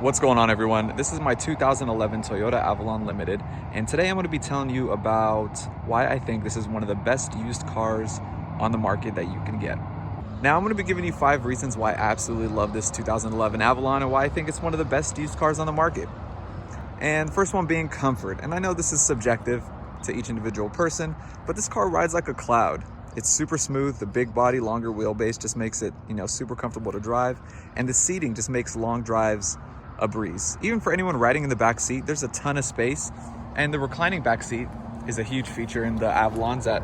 What's going on, everyone? This is my 2011 Toyota Avalon Limited, and today I'm going to be telling you about why I think this is one of the best used cars on the market that you can get. Now, I'm going to be giving you 5 reasons why I absolutely love this 2011 Avalon and why I think it's one of the best used cars on the market. And first one being comfort. And I know this is subjective to each individual person, but this car rides like a cloud. It's super smooth. The big body, longer wheelbase just makes it, super comfortable to drive. And the seating just makes long drives a breeze. Even for anyone riding in the back seat, there's a ton of space. And the reclining back seat is a huge feature in the Avalons that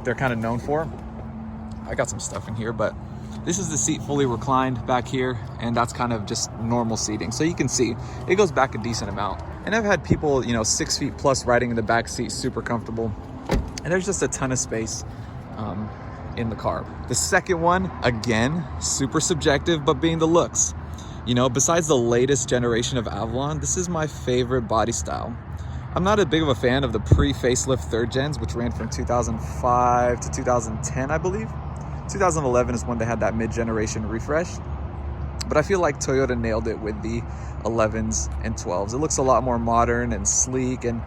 they're kind of known for. I got some stuff in here, but this is the seat fully reclined back here, and that's kind of just normal seating. So you can see it goes back a decent amount. And I've had people, 6 feet plus riding in the back seat, super comfortable. And there's just a ton of space in the car. The second one, again, super subjective, but being the looks. Besides the latest generation of Avalon, this is my favorite body style. I'm not a big of a fan of the pre-facelift third gens, which ran from 2005 to 2010, I believe. 2011 is when they had that mid-generation refresh. But I feel like Toyota nailed it with the 11s and 12s. It looks a lot more modern and sleek, and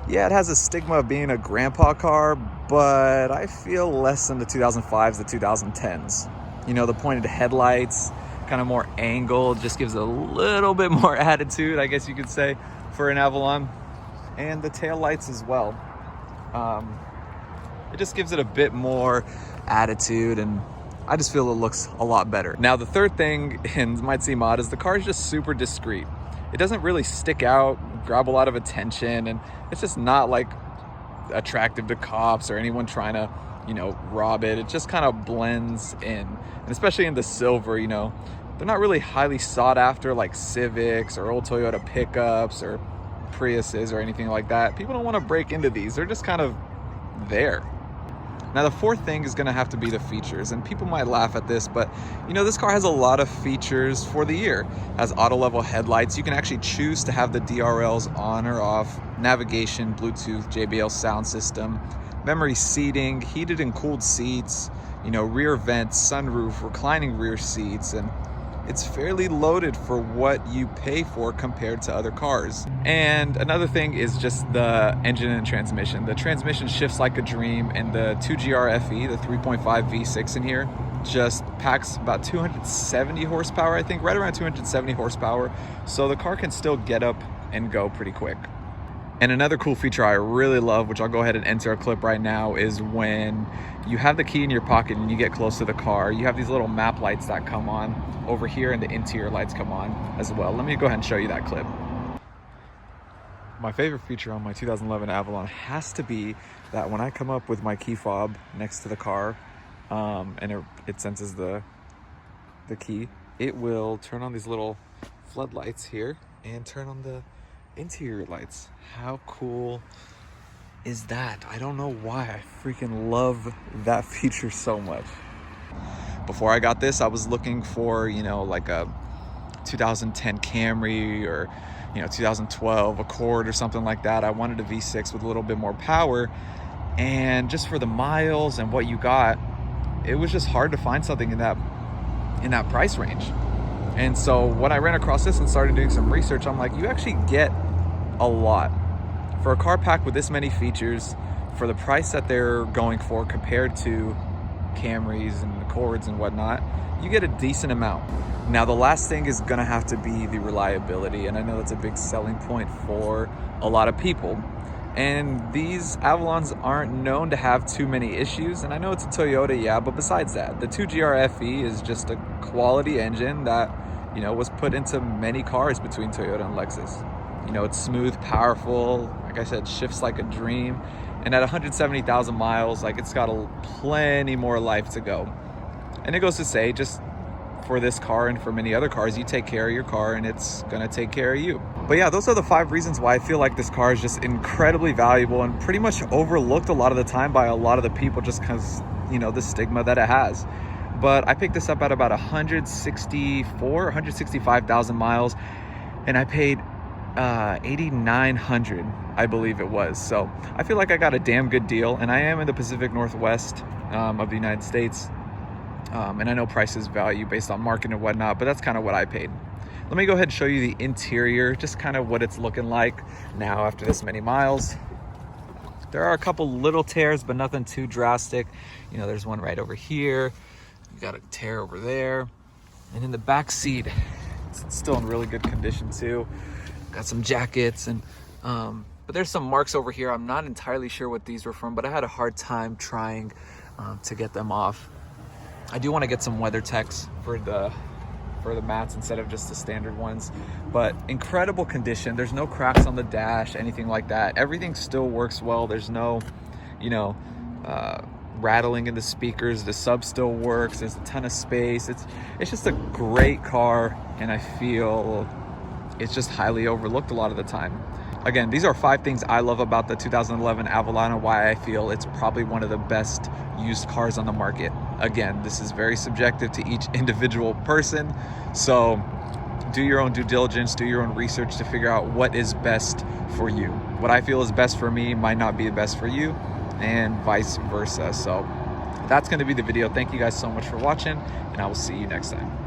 yeah, it has a stigma of being a grandpa car, but I feel less than the 2005s, the 2010s. The pointed headlights, kind of more angled, just gives a little bit more attitude, I guess you could say, for an Avalon. And the tail lights as well. It just gives it a bit more attitude, and I just feel it looks a lot better. Now, the third thing, and it might seem odd, is the car is just super discreet. It doesn't really stick out, grab a lot of attention, and it's just not like attractive to cops or anyone trying to, rob it. It just kind of blends in, and especially in the silver, they're not really highly sought after like Civics or old Toyota pickups or Priuses or anything like that. People don't want to break into these. They're just kind of there. Now, the fourth thing is going to have to be the features, and people might laugh at this, but this car has a lot of features for the year. It has auto level headlights. You can actually choose to have the DRLs on or off, navigation, Bluetooth, JBL sound system, memory seating, heated and cooled seats, rear vents, sunroof, reclining rear seats, and it's fairly loaded for what you pay for compared to other cars. And another thing is just the engine and transmission. The transmission shifts like a dream, and the 2GR FE, the 3.5 V6 in here, just packs about 270 horsepower, I think, right around 270 horsepower. So the car can still get up and go pretty quick. And another cool feature I really love, which I'll go ahead and enter a clip right now, is when you have the key in your pocket and you get close to the car, you have these little map lights that come on over here, and the interior lights come on as well. Let me go ahead and show you that clip. My favorite feature on my 2011 Avalon has to be that when I come up with my key fob next to the car, and it senses the key, it will turn on these little floodlights here and turn on the interior lights. How cool is that? I don't know why I freaking love that feature so much. Before I got this, I was looking for, like a 2010 Camry or, 2012 Accord or something like that. I wanted a V6 with a little bit more power, and just for the miles and what you got, it was just hard to find something in that price range. And so when I ran across this and started doing some research, I'm like, you actually get a lot for a car packed with this many features for the price that they're going for compared to Camrys and Accords and whatnot. You get a decent amount. Now, the last thing is gonna have to be the reliability, and I know that's a big selling point for a lot of people. And these Avalons aren't known to have too many issues, and I know it's a Toyota, yeah, but besides that, the 2GR FE is just a quality engine that, was put into many cars between Toyota and Lexus. It's smooth, powerful, like I said, shifts like a dream, and at 170,000 miles, it's got plenty more life to go. And it goes to say, just for this car and for many other cars, you take care of your car and it's gonna take care of you. But yeah, those are the 5 reasons why I feel like this car is just incredibly valuable and pretty much overlooked a lot of the time by a lot of the people, just because, the stigma that it has. But I picked this up at about 165,000 miles, and I paid $8,900, I believe it was. So I feel like I got a damn good deal, and I am in the Pacific Northwest of the United States. And I know prices value based on market and whatnot, but that's kind of what I paid. Let me go ahead and show you the interior, just kind of what it's looking like now after this many miles. There are a couple little tears, but nothing too drastic. You know, there's one right over here. You got a tear over there. And in the back seat, it's still in really good condition too. Got some jackets and but there's some marks over here. I'm not entirely sure what these were from, but I had a hard time trying to get them off. I do want to get some WeatherTechs for the mats instead of just the standard ones, but incredible condition. There's no cracks on the dash, anything like that. Everything still works well. There's no, you know, rattling in the speakers. The sub still works. There's a ton of space. It's just a great car, and I feel it's just highly overlooked a lot of the time. Again, these are 5 things I love about the 2011 Avalon and why I feel it's probably one of the best used cars on the market. Again, this is very subjective to each individual person, so do your own due diligence, do your own research to figure out what is best for you. What I feel is best for me might not be the best for you, and vice versa. So that's going to be the video. Thank you guys so much for watching, and I will see you next time.